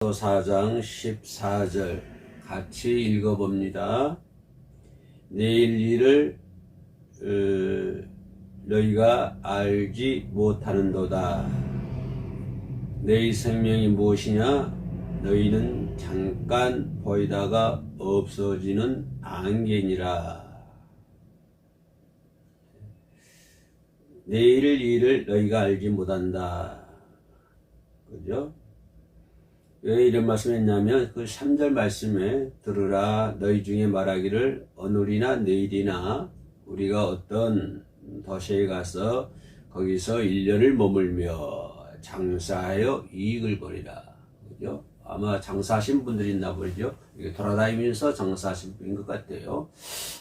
4장 14절 같이 읽어봅니다. 내일 일을 너희가 알지 못하는도다. 너희 생명이 무엇이냐? 너희는 잠깐 보이다가 없어지는 안개니라. 내일 일을 너희가 알지 못한다. 그죠? 왜 이런 말씀을 했냐면 그 3절 말씀에 들으라 너희 중에 말하기를 오늘이나 내일이나 우리가 어떤 도시에 가서 거기서 1년을 머물며 장사하여 이익을 벌이라. 그죠? 아마 장사하신 분들이 있나 보죠. 이게 돌아다니면서 장사하신 분인 것 같아요.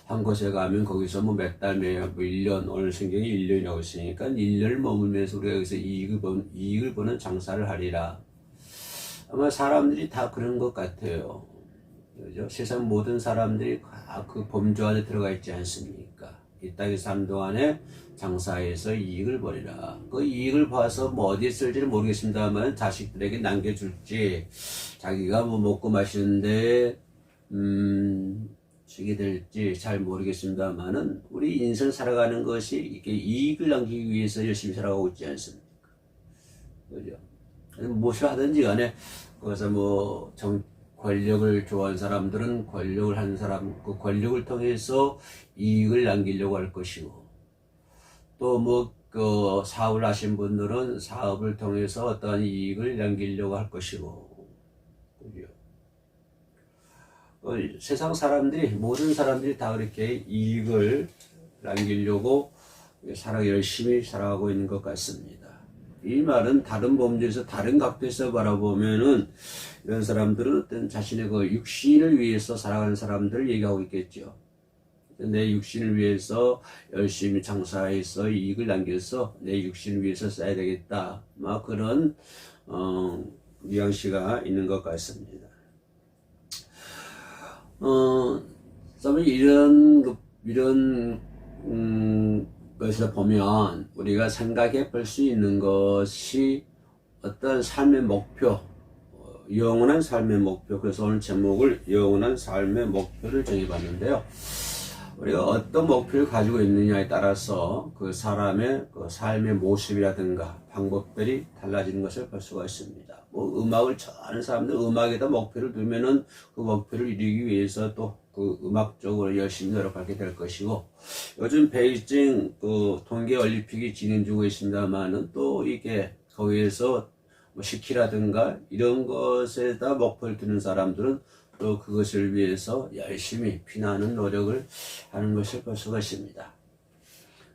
한 곳에 가면 거기서 뭐 몇 달, 뭐 1년, 오늘 성경이 1년이라고 있으니까 1년을 머물면서 우리가 여기서 이익을 버는 장사를 하리라. 아마 사람들이 다 그런 것 같아요. 그죠? 세상 모든 사람들이 그 범주 안에 들어가 있지 않습니까? 이 땅의 삶 동안에 장사해서 이익을 벌이라. 그 이익을 봐서 뭐 어디에 쓸지는 모르겠습니다만 자식들에게 남겨줄지, 자기가 뭐 먹고 마시는데, 주게 될지 잘 모르겠습니다만은 우리 인생 살아가는 것이 이렇게 이익을 남기기 위해서 열심히 살아가고 있지 않습니까? 그죠? 무엇을 하든지 간에 그래서 뭐 권력을 좋아하는 사람들은 권력을 하는 사람, 그 권력을 통해서 이익을 남기려고 할 것이고, 또 뭐 그 사업을 하신 분들은 사업을 통해서 어떠한 이익을 남기려고 할 것이고, 그죠? 세상 사람들이, 모든 사람들이 다 그렇게 이익을 남기려고 열심히 살아가고 있는 것 같습니다. 이 말은 다른 범주에서 다른 각도에서 바라보면은 이런 사람들은 어떤 자신의 그 육신을 위해서 살아가는 사람들을 얘기하고 있겠죠. 내 육신을 위해서 열심히 장사해서 이익을 남겨서 내 육신을 위해서 써야 되겠다. 막 그런 뉘앙스가 있는 것 같습니다. 이런 것을 보면 우리가 생각해 볼 수 있는 것이 어떤 삶의 목표, 영원한 삶의 목표. 그래서 오늘 제목을 영원한 삶의 목표를 정해봤는데요. 우리가 어떤 목표를 가지고 있느냐에 따라서 그 사람의 그 삶의 모습이라든가 방법들이 달라지는 것을 볼 수가 있습니다. 뭐 음악을 좋아하는 사람들 음악에다 목표를 두면은 그 목표를 이루기 위해서 또 그 음악적으로 열심히 노력하게 될 것이고, 요즘 베이징 그 동계 올림픽이 진행 중에 있습니다만은 또 이게 거기에서 뭐 스키라든가 이런 것에다 목표를 두는 사람들은 또 그것을 위해서 열심히 피나는 노력을 하는 것을 볼 수가 있습니다.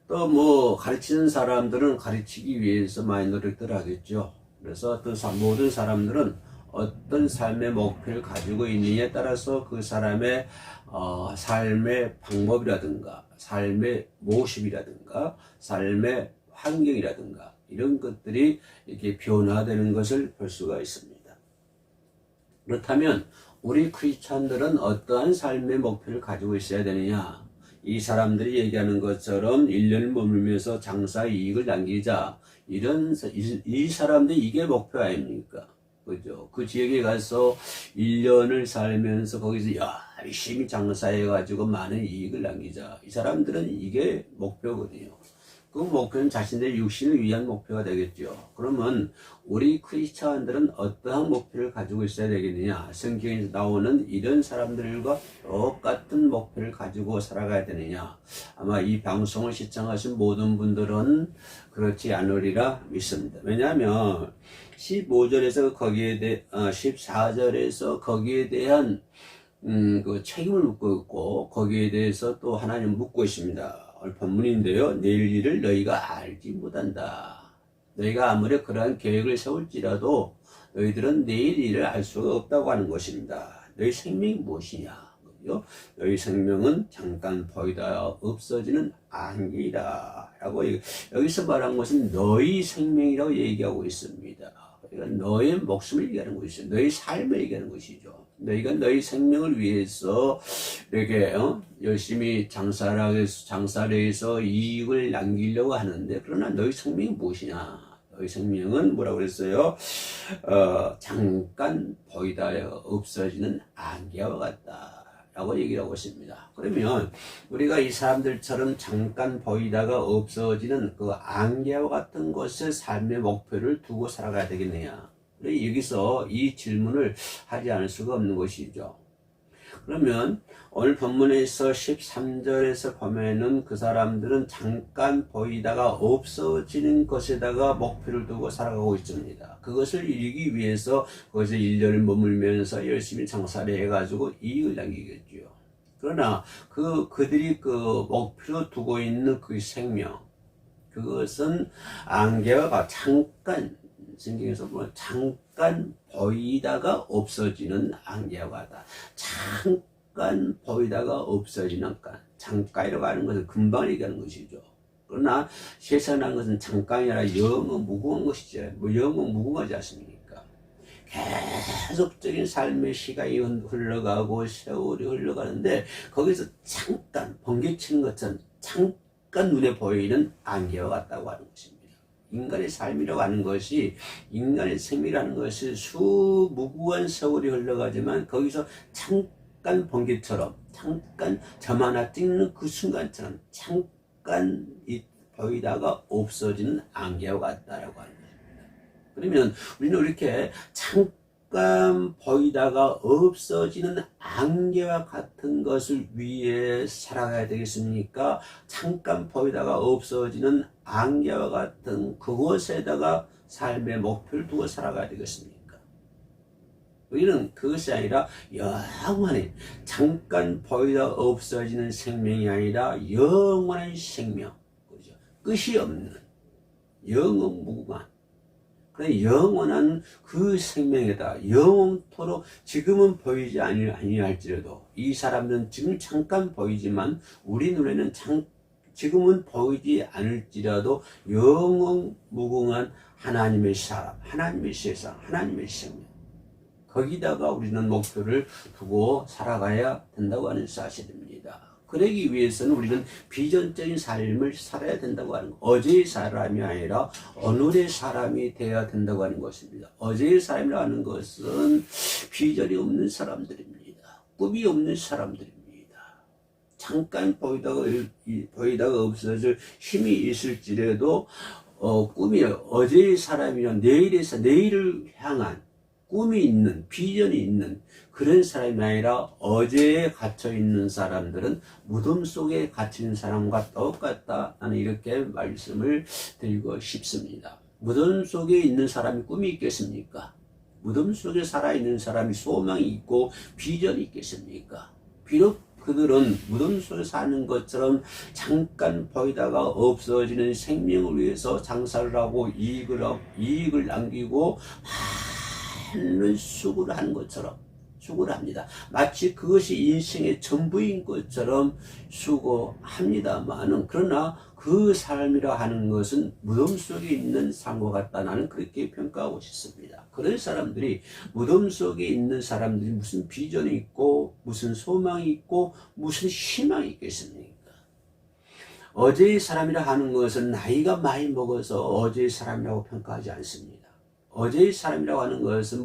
또 뭐 가르치는 사람들은 가르치기 위해서 많이 노력들 하겠죠. 그래서 모든 사람들은 어떤 삶의 목표를 가지고 있느냐에 따라서 그 사람의 삶의 방법이라든가 삶의 모습이라든가 삶의 환경이라든가 이런 것들이 이렇게 변화되는 것을 볼 수가 있습니다. 그렇다면 우리 크리스찬들은 어떠한 삶의 목표를 가지고 있어야 되느냐? 이 사람들이 얘기하는 것처럼 1년을 머물면서 장사 이익을 남기자. 이 사람들이 이게 목표 아닙니까? 그죠? 그 지역에 가서 1년을 살면서 거기서 열심히 장사해가지고 많은 이익을 남기자. 이 사람들은 이게 목표거든요. 그 목표는 자신들의 육신을 위한 목표가 되겠죠. 그러면 우리 크리스찬들은 어떠한 목표를 가지고 있어야 되겠느냐? 성경에 나오는 이런 사람들과 똑같은 목표를 가지고 살아가야 되느냐? 아마 이 방송을 시청하신 모든 분들은 그렇지 않으리라 믿습니다. 왜냐하면 15절에서 14절에서 거기에 대한 그 책임을 묻고 있고 거기에 대해서 또 하나님 묻고 있습니다. 오늘 본문인데요. 내일 일을 너희가 알지 못한다. 너희가 아무리 그러한 계획을 세울지라도 너희들은 내일 일을 알 수가 없다고 하는 것입니다. 너희 생명이 무엇이냐? 너희 생명은 잠깐 보이다 없어지는 안개이다. 라고 여기서 말한 것은 너희 생명이라고 얘기하고 있습니다. 그러니까 너의 목숨을 얘기하는 것이죠. 너희 삶을 얘기하는 것이죠. 너희가 너희 생명을 위해서 이렇게 열심히 장사를 해서 이익을 남기려고 하는데, 그러나 너희 생명이 무엇이냐? 생명은 뭐라고 그랬어요? 잠깐 보이다 없어지는 안개와 같다 라고 얘기를 하고 있습니다. 그러면 우리가 이 사람들처럼 잠깐 보이다가 없어지는 그 안개와 같은 것을 삶의 목표를 두고 살아가야 되겠느냐. 여기서 이 질문을 하지 않을 수가 없는 것이죠. 그러면 오늘 본문에서 13절에서 보면은 그 사람들은 잠깐 보이다가 없어지는 것에다가 목표를 두고 살아가고 있습니다. 그것을 이루기 위해서 거기서 1년을 머물면서 열심히 장사를 해가지고 이익을 남기겠죠. 그러나 그들이 그 목표로 두고 있는 그 생명, 그것은 안개와 잠깐, 성경에서 보면 잠깐 보이다가 없어지는 안개와 같다. 잠깐 보이다가 없어지는 잠깐이라고 하는 것은 금방 얘기하는 것이죠. 그러나 세상이라는 것은 잠깐이 아니라 영원 무궁한 것이죠. 영원 무궁하지 않습니까? 계속적인 삶의 시간이 흘러가고 세월이 흘러가는데 거기서 잠깐 번개치는 것처럼 잠깐 눈에 보이는 안개와 같다고 하는 것입니다. 인간의 삶이라고 하는 것이, 인간의 생명이라는 것이 수무구한 세월이 흘러가지만 거기서 잠깐 번개처럼, 잠깐 점 하나 찍는 그 순간처럼 잠깐 보이다가 없어지는 안개와 같다라고 하는 것입니다. 그러면 우리는 이렇게 잠깐 보이다가 없어지는 안개와 같은 것을 위해 살아가야 되겠습니까? 잠깐 보이다가 없어지는 안개와 같은 그곳에다가 삶의 목표를 두고 살아가야 되겠습니까? 우리는 그것이 아니라 영원히 잠깐 보이다 없어지는 생명이 아니라 영원한 생명, 그죠? 끝이 없는 영원 무궁한 그런 영원한 그 생명이다. 영원토록 지금은 보이지 아니할지라도 이 사람들은 지금 잠깐 보이지만 우리 눈에는 지금은 보이지 않을지라도 영원 무궁한 하나님의 사람, 하나님의 세상, 하나님의 생명, 거기다가 우리는 목표를 두고 살아가야 된다고 하는 사실입니다. 그러기 위해서는 우리는 비전적인 삶을 살아야 된다고 하는 것. 어제의 사람이 아니라 오늘의 사람이 되어야 된다고 하는 것입니다. 어제의 사람이라고 하는 것은 비전이 없는 사람들입니다. 꿈이 없는 사람들입니다. 잠깐 보이다가 없어질 힘이 있을지라도 꿈이 어제의 사람이란 내일을 향한 꿈이 있는, 비전이 있는 그런 사람이 아니라 어제에 갇혀있는 사람들은 무덤 속에 갇힌 사람과 똑같다. 나는 이렇게 말씀을 드리고 싶습니다. 무덤 속에 있는 사람이 꿈이 있겠습니까? 무덤 속에 살아있는 사람이 소망이 있고 비전이 있겠습니까? 비록 그들은 무덤 속에 사는 것처럼 잠깐 보이다가 없어지는 생명을 위해서 장사를 하고 이익을 남기고 많은 수고를 하는 것처럼 수고를 합니다. 마치 그것이 인생의 전부인 것처럼 수고합니다만은 그러나 그 삶이라 하는 것은 무덤 속에 있는 삶과 같다. 나는 그렇게 평가하고 싶습니다. 그런 사람들이 무덤 속에 있는 사람들이 무슨 비전이 있고 무슨 소망이 있고 무슨 희망이 있겠습니까? 어제의 사람이라 하는 것은 나이가 많이 먹어서 어제의 사람이라고 평가하지 않습니다. 어제의 사람이라고 하는 것은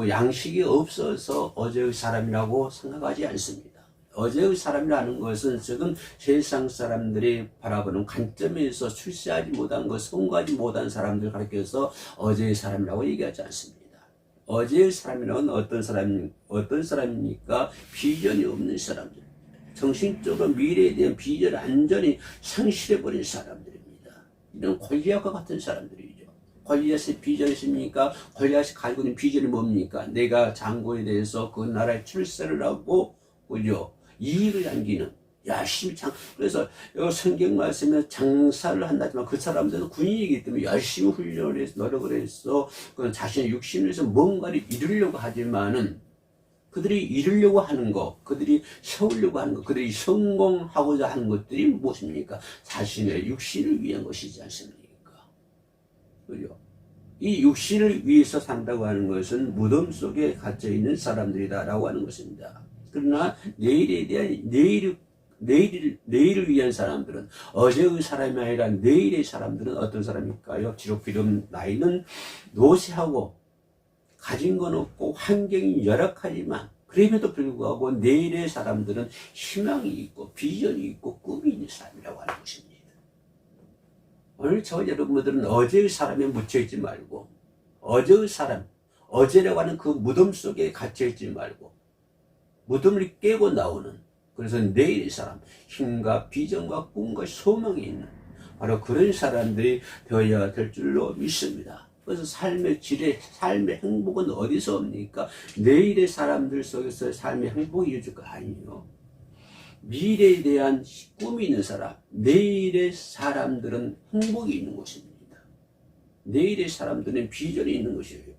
양식이 없어서 어제의 사람이라고 생각하지 않습니다. 어제의 사람이라는 것은 지금 세상 사람들이 바라보는 관점에서 출세하지 못한 것, 성공하지 못한 사람들 가르쳐서 어제의 사람이라고 얘기하지 않습니다. 어제의 사람이라는 어떤 사람입니까? 비전이 없는 사람들. 정신적으로 미래에 대한 비전 완전히 상실해버린 사람들입니다. 이런 골리앗과 같은 사람들이죠. 골리앗의 비전이 있습니까? 골리앗이 가지고 있는 비전이 뭡니까? 내가 장군에 대해서 그 나라에 출세를 하고, 그죠? 이익을 남기는, 열심히 그래서 성경 말씀에 장사를 한다지만 그 사람들은 군인이기 때문에 열심히 훈련을 해서 노력을 해서 그 자신의 육신을 위해서 뭔가를 이루려고 하지만은 그들이 이루려고 하는 것, 그들이 세우려고 하는 것, 그들이 성공하고자 하는 것들이 무엇입니까? 자신의 육신을 위한 것이지 않습니까? 그죠? 이 육신을 위해서 산다고 하는 것은 무덤 속에 갇혀 있는 사람들이다라고 하는 것입니다. 그러나 내일에 대한 내일을 위한 사람들은, 어제의 사람이 아니라 내일의 사람들은 어떤 사람일까요? 비록 나이는 노쇠하고 가진 건 없고 환경이 열악하지만 그럼에도 불구하고 내일의 사람들은 희망이 있고 비전이 있고 꿈이 있는 사람이라고 하는 것입니다. 오늘 저와 여러분들은 어제의 사람에 묻혀있지 말고 어제의 사람, 어제라고 하는 그 무덤 속에 갇혀있지 말고 무덤을 깨고 나오는, 그래서 내일의 사람, 힘과 비전과 꿈과 소망이 있는 바로 그런 사람들이 되어야 될 줄로 믿습니다. 그래서 삶의 질의, 삶의 행복은 어디서 옵니까? 내일의 사람들 속에서 삶의 행복이 이어질 거 아니에요. 미래에 대한 꿈이 있는 사람, 내일의 사람들은 행복이 있는 것입니다. 내일의 사람들은 비전이 있는 것이에요.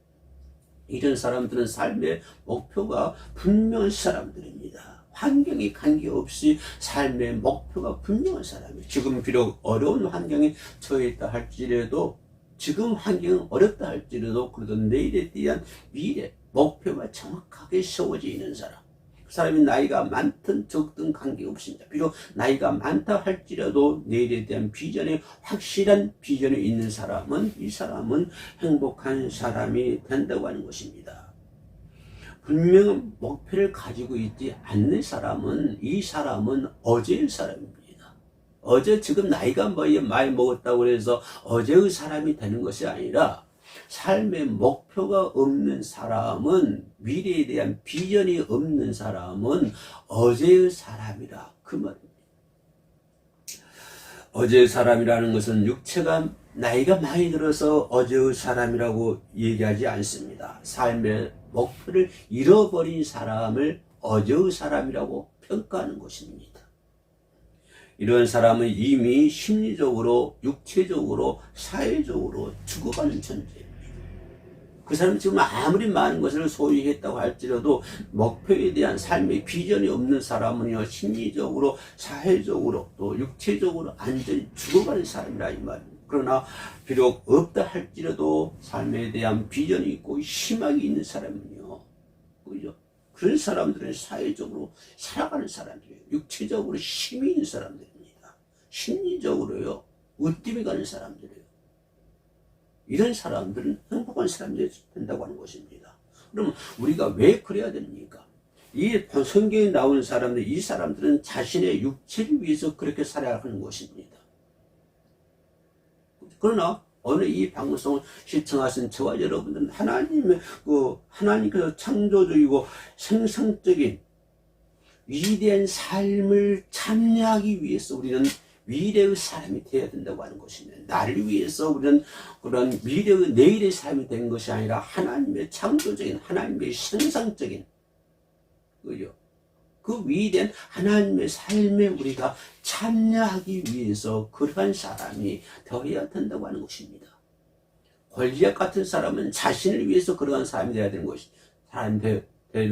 이런 사람들은 삶의 목표가 분명한 사람들입니다. 환경에 관계없이 삶의 목표가 분명한 사람이에요. 지금 비록 어려운 환경에 처해 있다 할지라도, 지금 환경은 어렵다 할지라도 그래도 내일에 대한 미래, 목표가 정확하게 세워져 있는 사람, 그 사람이 나이가 많든 적든 관계없습니다. 비록 나이가 많다 할지라도 내일에 대한 비전에, 확실한 비전이 있는 사람은, 이 사람은 행복한 사람이 된다고 하는 것입니다. 분명한 목표를 가지고 있지 않는 사람은, 이 사람은 어제의 사람입니다. 어제, 지금 나이가 많이 먹었다고 해서 어제의 사람이 되는 것이 아니라, 삶의 목표가 없는 사람은, 미래에 대한 비전이 없는 사람은 어제의 사람이라, 그 말입니다. 어제의 사람이라는 것은 육체가 나이가 많이 들어서 어제의 사람이라고 얘기하지 않습니다. 삶의 목표를 잃어버린 사람을 어제의 사람이라고 평가하는 것입니다. 이런 사람은 이미 심리적으로, 육체적으로, 사회적으로 죽어가는 존재입니다. 그 사람은 지금 아무리 많은 것을 소유했다고 할지라도 목표에 대한 삶의 비전이 없는 사람은요, 심리적으로, 사회적으로, 또 육체적으로 완전히 죽어가는 사람이라 이 말입니다. 그러나 비록 없다 할지라도 삶에 대한 비전이 있고 희망이 있는 사람은요, 그죠? 그런 사람들은 사회적으로 살아가는 사람들이에요. 육체적으로 힘이 있는 사람들입니다. 심리적으로요, 으뜸이 가는 사람들이에요. 이런 사람들은 행복한 사람들이 된다고 하는 것입니다. 그럼 우리가 왜 그래야 됩니까? 이 성경에 나오는 사람들, 이 사람들은 자신의 육체를 위해서 그렇게 살아가는 것입니다. 그러나 오늘 이 방송을 시청하신 저와 여러분들은 하나님께서 창조적이고 생성적인 위대한 삶을 참여하기 위해서 우리는 미래의 사람이 되어야 된다고 하는 것입니다. 나를 위해서 우리는 그런 미래의, 내일의 삶이 된 것이 아니라 하나님의 창조적인, 하나님의 생성적인, 그죠? 그 위대한 하나님의 삶에 우리가 참여하기 위해서 그러한 사람이 되어야 된다고 하는 것입니다. 골리앗 같은 사람은 자신을 위해서 그러한 사람이 되어야 되는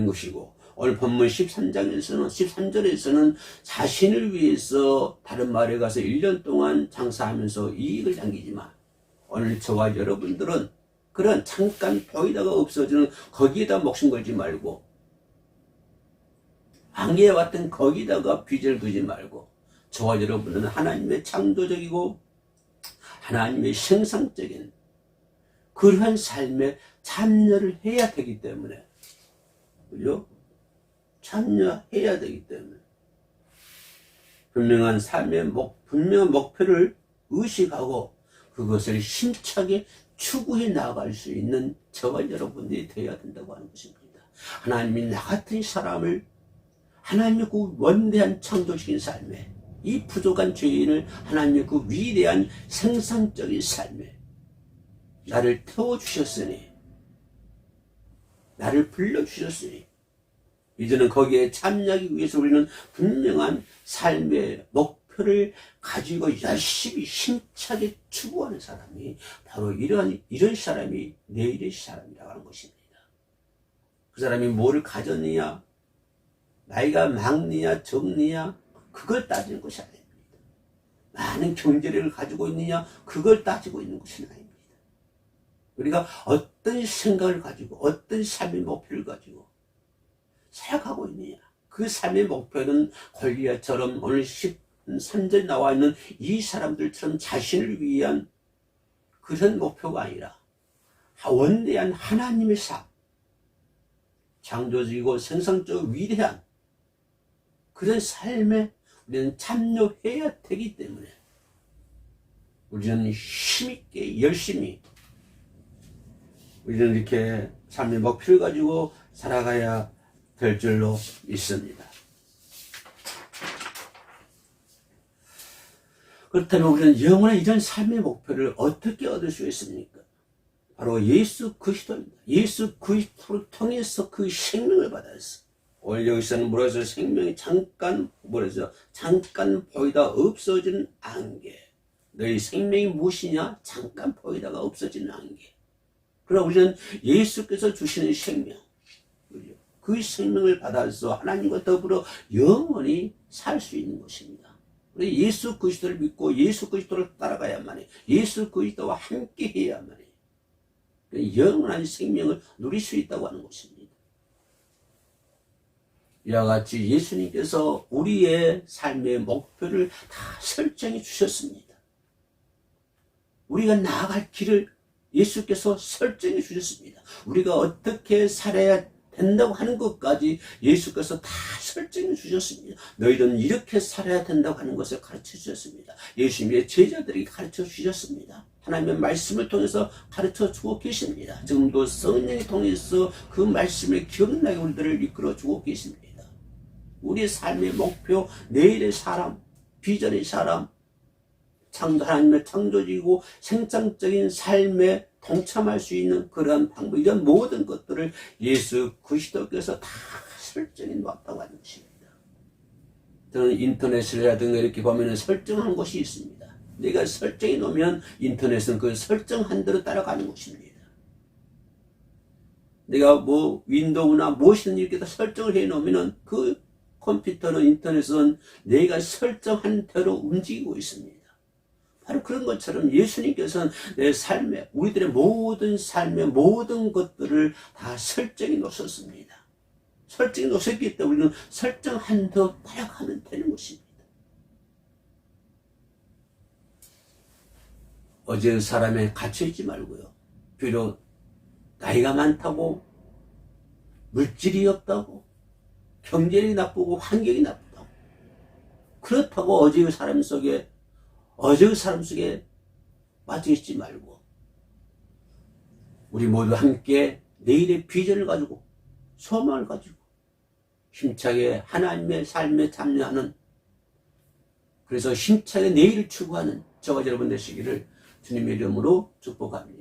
것이고, 오늘 본문 13절에서는 자신을 위해서 다른 마을에 가서 1년 동안 장사하면서 이익을 남기지만, 오늘 저와 여러분들은 그런 잠깐 보이다가 없어지는 거기에다 목숨 걸지 말고, 황해에 왔던 거기다가 빚을 두지 말고, 저와 여러분은 하나님의 창조적이고 하나님의 생성적인 그러한 삶에 참여를 해야 되기 때문에, 그죠? 참여해야 되기 때문에 분명한 목표를 의식하고 그것을 힘차게 추구해 나갈 수 있는 저와 여러분들이 되어야 된다고 하는 것입니다. 하나님이 나 같은 사람을, 하나님의 그 원대한 창조적인 삶에, 이 부족한 죄인을 하나님의 그 위대한 생산적인 삶에 나를 태워주셨으니, 나를 불러주셨으니, 이제는 거기에 참여하기 위해서 우리는 분명한 삶의 목표를 가지고 열심히 힘차게 추구하는 사람이 바로 이런 사람이 내일의 사람이라고 하는 것입니다. 그 사람이 뭐를 가졌느냐, 나이가 많느냐 적느냐, 그걸 따지는 것이 아닙니다. 많은 경제력을 가지고 있느냐, 그걸 따지고 있는 것이 아닙니다. 우리가 어떤 생각을 가지고 어떤 삶의 목표를 가지고 살아가고 있느냐, 그 삶의 목표는 골리앗처럼 오늘 13절에 나와 있는 이 사람들처럼 자신을 위한 그런 목표가 아니라 원대한 하나님의 삶, 창조적이고 생성적 위대한 그런 삶에 우리는 참여해야 되기 때문에 우리는 힘있게 열심히 우리는 이렇게 삶의 목표를 가지고 살아가야 될 줄로 믿습니다. 그렇다면 우리는 영원한 이런 삶의 목표를 어떻게 얻을 수 있습니까? 바로 예수 그리스도입니다. 예수 그리스도를 통해서 그 생명을 받았어. 오늘 여기서는 뭐라서 생명이 잠깐 보이다 없어지는 안개. 너희 생명이 무엇이냐? 잠깐 보이다가 없어지는 안개. 그러나 우리는 예수께서 주시는 생명, 그 생명을 받아서 하나님과 더불어 영원히 살 수 있는 것입니다. 우리 예수 그리스도를 믿고 예수 그리스도를 따라가야만 해. 예수 그리스도와 함께 해야만 해. 영원한 생명을 누릴 수 있다고 하는 것입니다. 이와 같이 예수님께서 우리의 삶의 목표를 다 설정해 주셨습니다. 우리가 나아갈 길을 예수께서 설정해 주셨습니다. 우리가 어떻게 살아야 된다고 하는 것까지 예수께서 다 설정해 주셨습니다. 너희들은 이렇게 살아야 된다고 하는 것을 가르쳐 주셨습니다. 예수님의 제자들이 가르쳐 주셨습니다. 하나님의 말씀을 통해서 가르쳐 주고 계십니다. 지금도 성령이 통해서 그 말씀을 기억나게 우리들을 이끌어 주고 계십니다. 우리의 삶의 목표, 내일의 사람, 비전의 사람, 하나님의 창조적이고 생산적인 삶에 동참할 수 있는 그러한 방법, 이런 모든 것들을 예수 그리스도께서 다 설정해 놨다고 하는 것입니다. 저는 인터넷이라든가 이렇게 보면 설정한 것이 있습니다. 내가 설정해 놓으면 인터넷은 그 설정한 대로 따라가는 것입니다. 내가 뭐 윈도우나 무엇이든 이렇게 다 설정을 해 놓으면 그 컴퓨터는 인터넷은 내가 설정한 대로 움직이고 있습니다. 바로 그런 것처럼 예수님께서는 내 삶에, 우리들의 모든 삶의 모든 것들을 다 설정해 놓으셨습니다. 설정해 놓으셨기 때문에 우리는 설정한 대로 따라가면 되는 것입니다. 어제 사람에 갇혀있지 말고요. 비록 나이가 많다고, 물질이 없다고, 경제력이 나쁘고 환경이 나쁘다고, 그렇다고 어제의 사람 속에 빠져있지 말고 우리 모두 함께 내일의 비전을 가지고 소망을 가지고 힘차게 하나님의 삶에 참여하는, 그래서 힘차게 내일을 추구하는 저와 여러분 되시기를 주님의 이름으로 축복합니다.